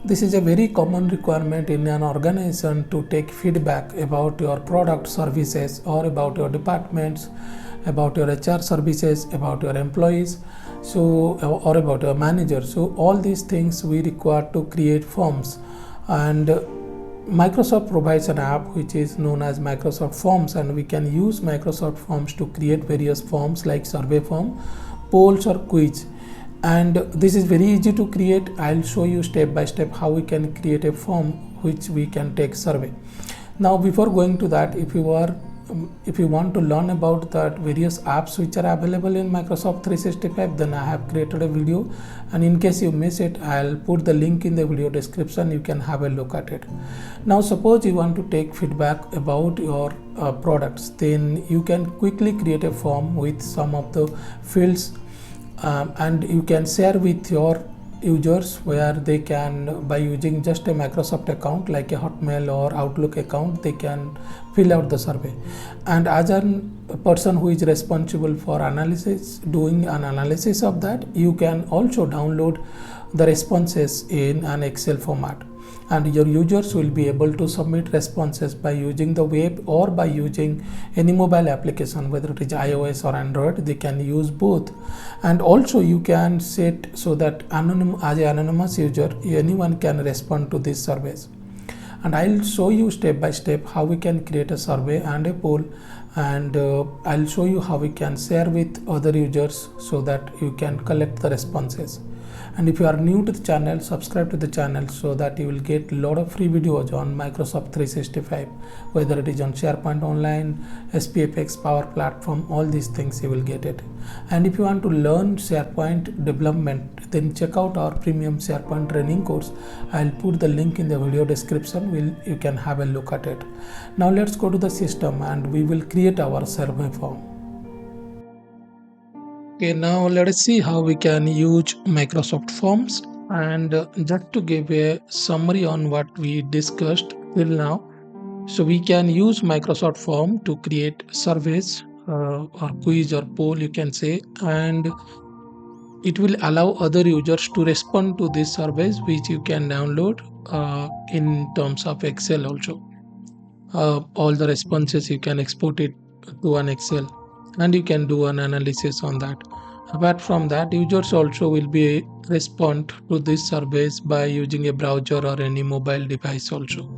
This is a very common requirement in an organization to take feedback about your product services or about your departments, about your HR services, about your employees, or about your manager. So all these things we require to create forms, and Microsoft provides an app which is known as Microsoft Forms, and we can use Microsoft Forms to create various forms like survey form, polls or quiz. And this is very easy to create. I'll show you step by step how we can create a form which we can take survey. Now before going to that, if you want to learn about that various apps which are available in Microsoft 365, then I have created a video, and in case you miss it, I'll put the link in the video description. You can have a look at it. Now suppose you want to take feedback about your products, then you can quickly create a form with some of the fields, and you can share with your users where they can, by using just a Microsoft account like a Hotmail or Outlook account, they can fill out the survey. And as a person who is responsible for doing an analysis of that, you can also download the responses in an Excel format, and your users will be able to submit responses by using the web or by using any mobile application, whether it is iOS or Android. They can use both. And also you can set so that as an anonymous user, anyone can respond to these surveys. And I'll show you step by step how we can create a survey and a poll, and I'll show you how we can share with other users so that you can collect the responses. And if you are new to the channel, subscribe to the channel so that you will get a lot of free videos on Microsoft 365, whether it is on SharePoint Online, SPFX, Power Platform, all these things you will get it. And if you want to learn SharePoint development, then check out our premium SharePoint training course. I'll put the link in the video description. You can have a look at it. Now let's go to the system and we will create our survey form. Okay, now let us see how we can use Microsoft Forms, and just to give a summary on what we discussed till now. So we can use Microsoft Form to create surveys or quiz or poll, you can say, and it will allow other users to respond to these surveys, which you can download in terms of Excel also. All the responses you can export it to an Excel, and you can do an analysis on that. Apart from that, users also will be respond to these surveys by using a browser or any mobile device also.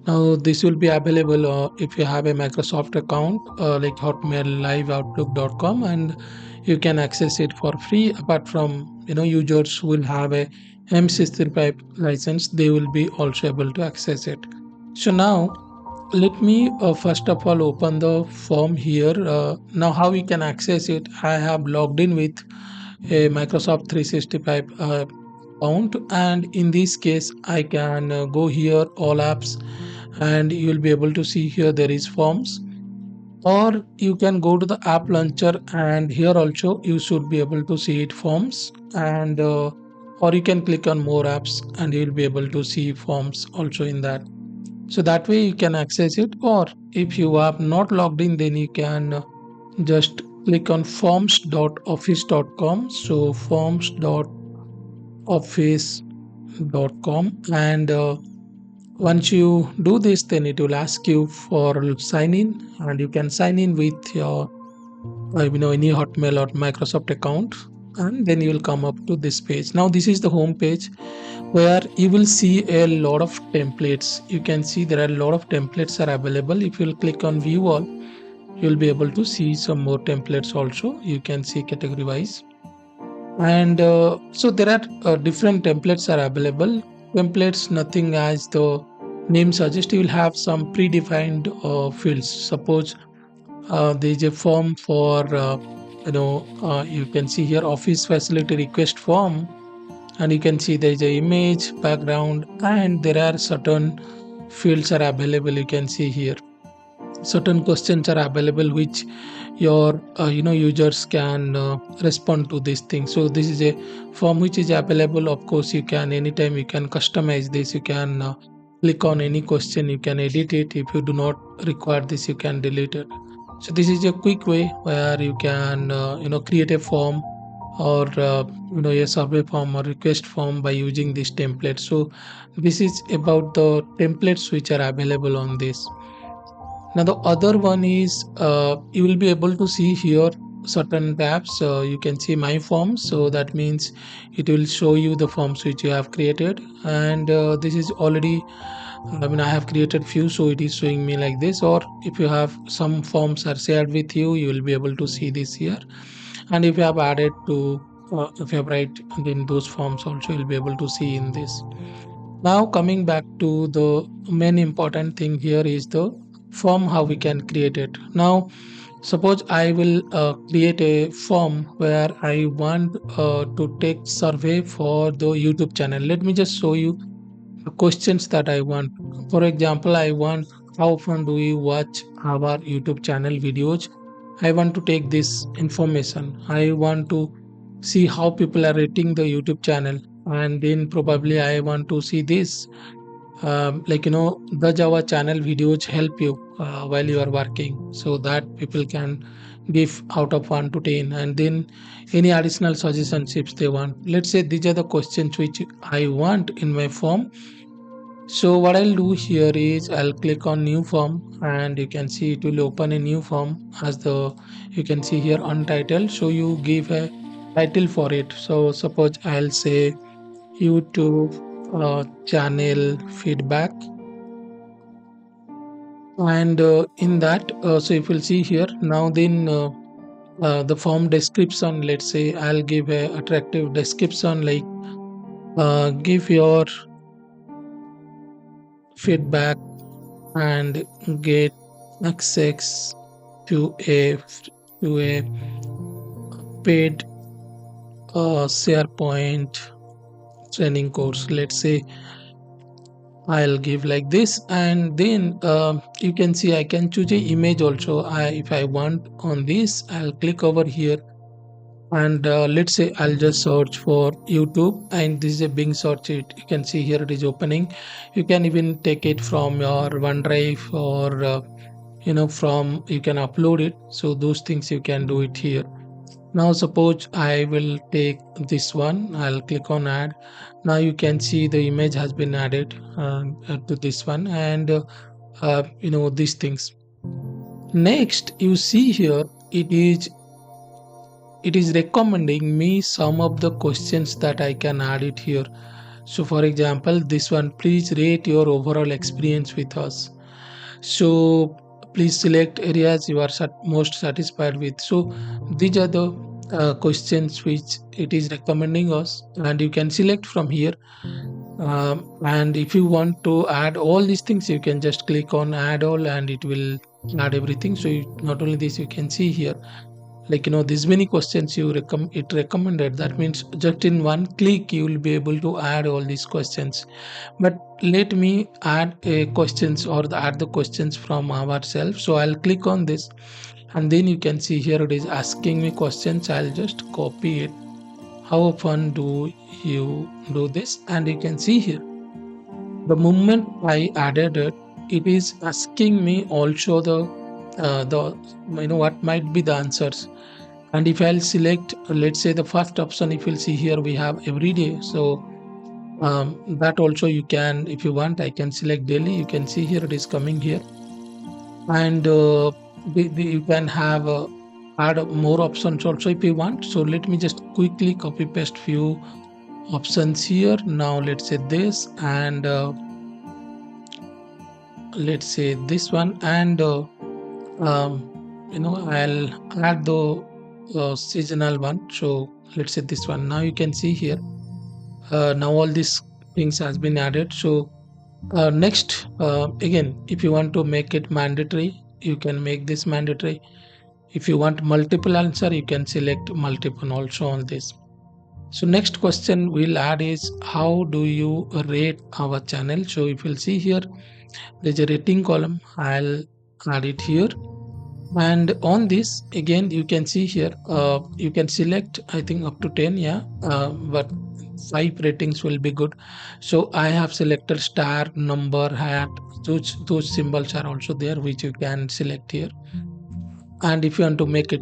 Now this will be available if you have a Microsoft account like Hotmail, Live, Outlook.com, and you can access it for free. Apart from users who will have a M365 license, they will be also able to access it. So now let me first of all open the form here. Now how we can access it, I have logged in with a Microsoft 365 account, and in this case I can go here, all apps, and you will be able to see here there is forms, or you can go to the app launcher, and here also you should be able to see it forms, and or you can click on more apps and you will be able to see forms also in that. So that way you can access it, or if you are not logged in, then you can just click on forms.office.com. So forms.office.com, and once you do this, then it will ask you for sign in, and you can sign in with your any Hotmail or Microsoft account, and then you will come up to this page. Now this is the home page where you will see a lot of templates. You can see there are a lot of templates are available. If you'll click on view all, you'll be able to see some more templates also. You can see category wise, and so there are different templates are available. Templates, nothing as the name suggests, you will have some predefined fields. Suppose there is a form for you can see here office facility request form, and you can see there is a image, background, and there are certain fields are available. You can see here certain questions are available which your users can respond to this thing. So this is a form which is available. Of course, you can anytime you can customize this. You can click on any question, you can edit it. If you do not require this, you can delete it. So this is a quick way where you can create a form or a survey form or request form by using this template. So this is about the templates which are available on this. Now the other one is you will be able to see here certain tabs. You can see my forms, so that means it will show you the forms which you have created. And this is already, I mean, I have created few, so it is showing me like this. Or if you have some forms are shared with you, you will be able to see this here. And if you have added to if you have write in those forms also, you'll be able to see in this. Now coming back to the main important thing here is the form, how we can create it. Now suppose I will create a form where I want to take survey for the YouTube channel. Let me just show you the questions that I want. For example, I want how often do you watch our YouTube channel videos. I want to take this information. I want to see how people are rating the YouTube channel, and then probably I want to see this, does our channel videos help you while you are working, so that people can give out of 1 to 10, and then any additional suggestions if they want. Let's say these are the questions which I want in my form. So what I'll do here is I'll click on new form, and you can see it will open a new form as the, you can see here untitled. So you give a title for it. So suppose I'll say YouTube channel feedback. And in that, so if you'll see here now, then the form description, let's say I'll give a attractive description like give your feedback and get access to a paid SharePoint training course. Let's say I'll give like this, and then you can see I can choose a image also. If I want on this, I'll click over here, and let's say I'll just search for YouTube, and this is a Bing search. It, you can see here it is opening. You can even take it from your OneDrive, or from, you can upload it. So those things you can do it here. Now suppose I will take this one, I'll click on add. Now you can see the image has been added to this one, and these things. Next you see here, it is recommending me some of the questions that I can add it here. So for example, this one, please rate your overall experience with us. So please select areas you are most satisfied with. So these are the questions which it is recommending us, and you can select from here. And if you want to add all these things, you can just click on add all, and it will add everything. So not only this, you can see here, these many questions it recommended. That means just in one click you will be able to add all these questions. But let me add a questions, or add the questions from ourselves. So I'll click on this, and then you can see here it is asking me questions. I'll just copy it. How often do you do this? And you can see here, the moment I added it, it is asking me also the what might be the answers. And if I'll select, let's say the first option, if you'll see here we have every day. So that also you can, if you want, I can select daily. You can see here it is coming here, and you can have add more options also if you want. So let me just quickly copy paste few options here. Now let's say this, and let's say this one, and I'll add the seasonal one. So let's say this one. Now you can see here, now all these things has been added. So next, again, if you want to make it mandatory, you can make this mandatory. If you want multiple answer, you can select multiple also on this. So next question we'll add is, how do you rate our channel? So if you'll see here, there's a rating column. I'll add it here. And on this, again, you can see here, you can select, I think up to 10, yeah, but 5 ratings will be good. So I have selected star, number, hat. Those symbols are also there, which you can select here. And if you want to make it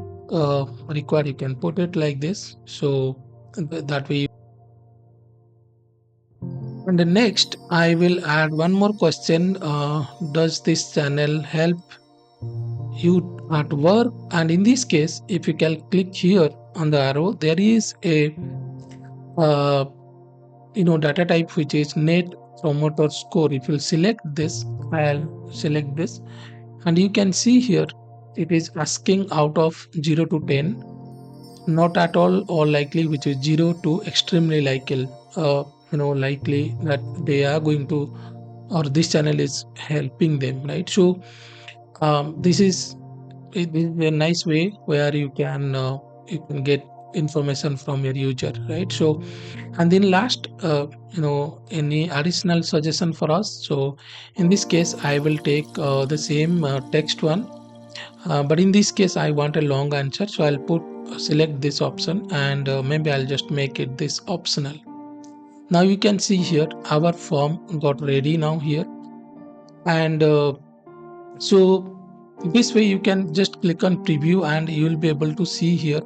required, you can put it like this. So that way. And the next, I will add one more question. Does this channel help you at work? And in this case, if you can click here on the arrow, there is a uh, data type which is net promoter score. If you select this, I'll select this, and you can see here it is asking out of 0 to 10, not at all or likely, which is 0 to extremely likely. Likely that they are going to, or this channel is helping them, right? So this is a nice way where you can get information from your user, right? So, and then last, any additional suggestion for us? So in this case, I will take the same text one, but in this case I want a long answer, so I'll put select this option, and maybe I'll just make it this optional. Now you can see here our form got ready now here, and so this way you can just click on preview and you will be able to see here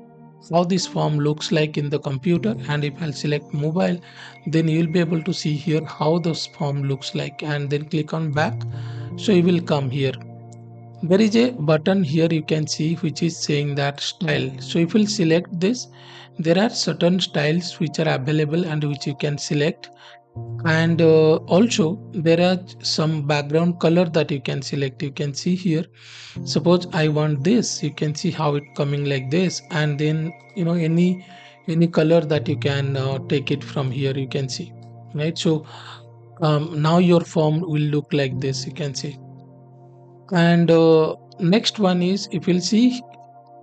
how this form looks like in the computer. And if I'll select mobile, then you will be able to see here how this form looks like, and then click on back. So you will come here. There is a button here you can see which is saying that style. So if you'll select this, there are certain styles which are available and which you can select. And also there are some background color that you can select. You can see here, suppose I want this, you can see how it coming like this, and then any color that you can take it from here, you can see, right? So now your form will look like this, you can see. And next one is, if you'll see,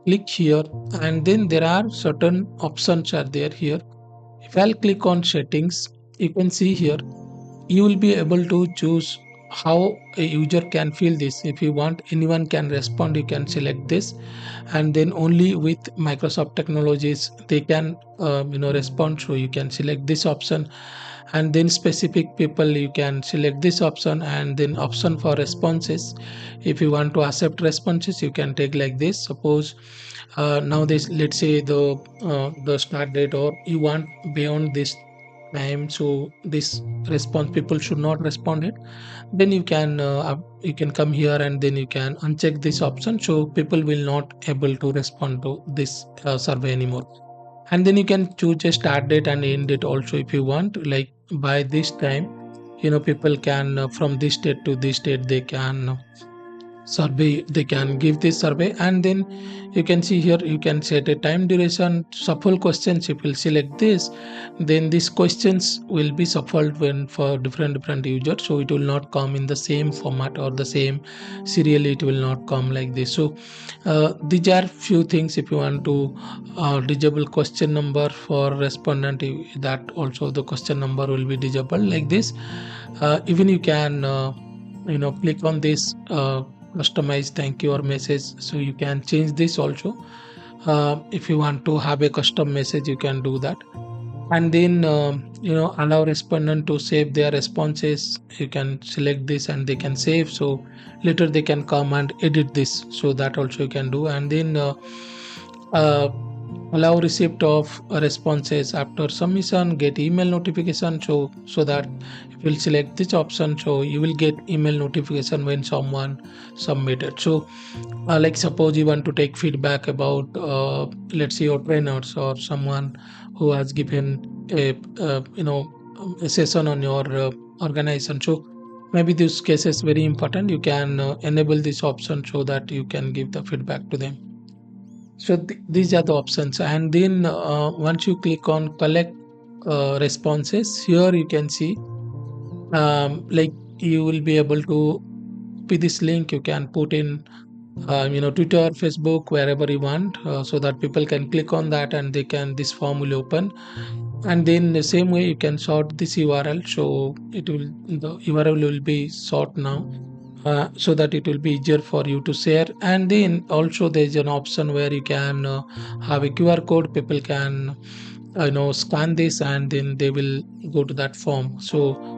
click here, and then there are certain options are there here. If I'll click on settings, you can see here you will be able to choose how a user can feel this. If you want anyone can respond, you can select this, and then only with Microsoft technologies they can respond, so you can select this option. And then specific people, you can select this option, and then option for responses. If you want to accept responses, you can take like this. Suppose now this, let's say the start date, or you want beyond this time, so this response people should not respond it, then you can come here and then you can uncheck this option, so people will not able to respond to this survey anymore. And then you can choose a start date and end date also if you want, like by this time, people can from this date to this date they can survey, they can give this survey. And then you can see here you can set a time duration, shuffle questions. If you select this, then these questions will be shuffled when for different users, so it will not come in the same format or the same serially, it will not come like this. So these are few things. If you want to disable question number for respondent, that also the question number will be disabled like this. Even you can click on this customize thank you or message, so you can change this also. If you want to have a custom message, you can do that. And then allow respondent to save their responses, you can select this and they can save, so later they can come and edit this, so that also you can do. And then uh, allow receipt of responses after submission, get email notification, so that if you select this option, so you will get email notification when someone submitted. So like suppose you want to take feedback about let's say your trainers or someone who has given a session on your organization, so maybe this case is very important, you can enable this option so that you can give the feedback to them. So these are the options. And then once you click on collect responses, here you can see like you will be able to copy this link, you can put in Twitter, Facebook, wherever you want, so that people can click on that and they can, this form will open. And then the same way you can sort this URL, so the URL will be sort now, so that it will be easier for you to share. And then also there is an option where you can have a QR code, people can scan this and then they will go to that form. So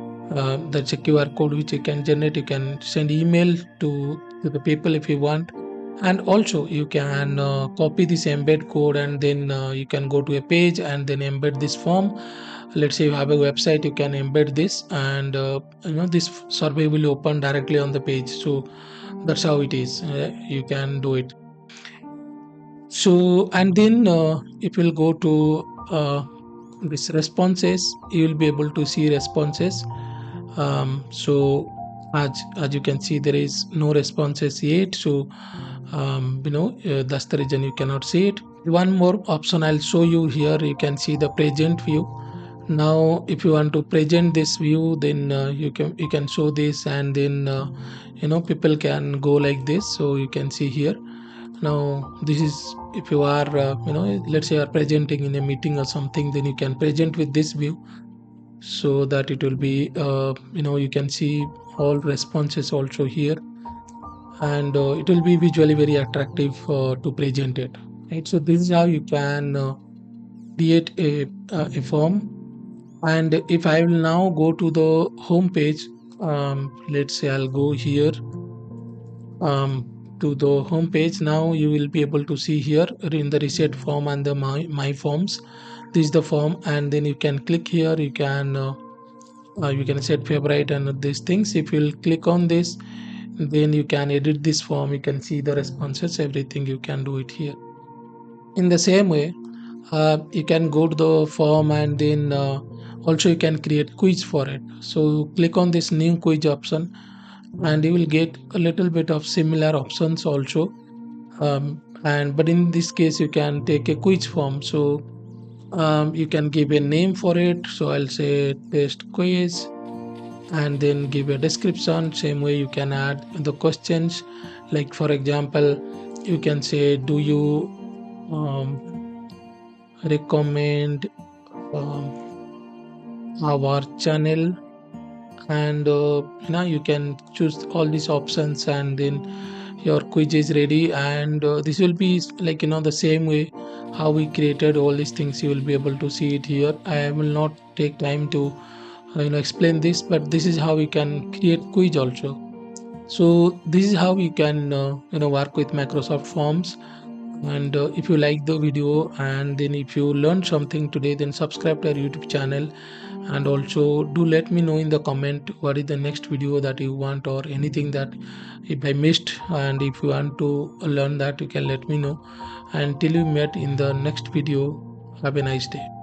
that's a QR code which you can generate, you can send email to the people if you want, And also you can copy this embed code, and then you can go to a page and then embed this form. Let's say you have a website, you can embed this, and this survey will open directly on the page. So that's how it is. You can do it. So and then if you'll go to this responses, you will be able to see responses. So as you can see, there is no responses yet. So that's the reason you cannot see it. One more option I'll show you here. You can see the present view. Now if you want to present this view, then you can show this, and then people can go like this. So you can see here. Now this is, if you are let's say you are presenting in a meeting or something, then you can present with this view, so that it will be you can see all responses also here, and it will be visually very attractive to present it, right? So this is how you can create a form. And if I will now go to the home page, let's say I'll go here to the home page. Now you will be able to see here in the reset form and the my forms. This is the form, and then you can click here. You can set favorite and these things. If you'll click on this, then you can edit this form. You can see the responses, everything. You can do it here. In the same way, you can go to the form, and then also you can create quiz for it. So click on this new quiz option, and you will get a little bit of similar options also. And but in this case you can take a quiz form. So you can give a name for it. So I'll say test quiz, and then give a description. Same way you can add the questions, like for example you can say, do you um, recommend our channel? And now you can choose all these options, and then your quiz is ready. And this will be like the same way how we created all these things. You will be able to see it here. I will not take time to explain this, but this is how we can create quiz also. So this is how we can work with Microsoft Forms. And if you like the video, and then if you learned something today, then subscribe to our YouTube channel. And also do let me know in the comment what is the next video that you want, or anything that if I missed. And if you want to learn that, you can let me know. Until we met in the next video, have a nice day.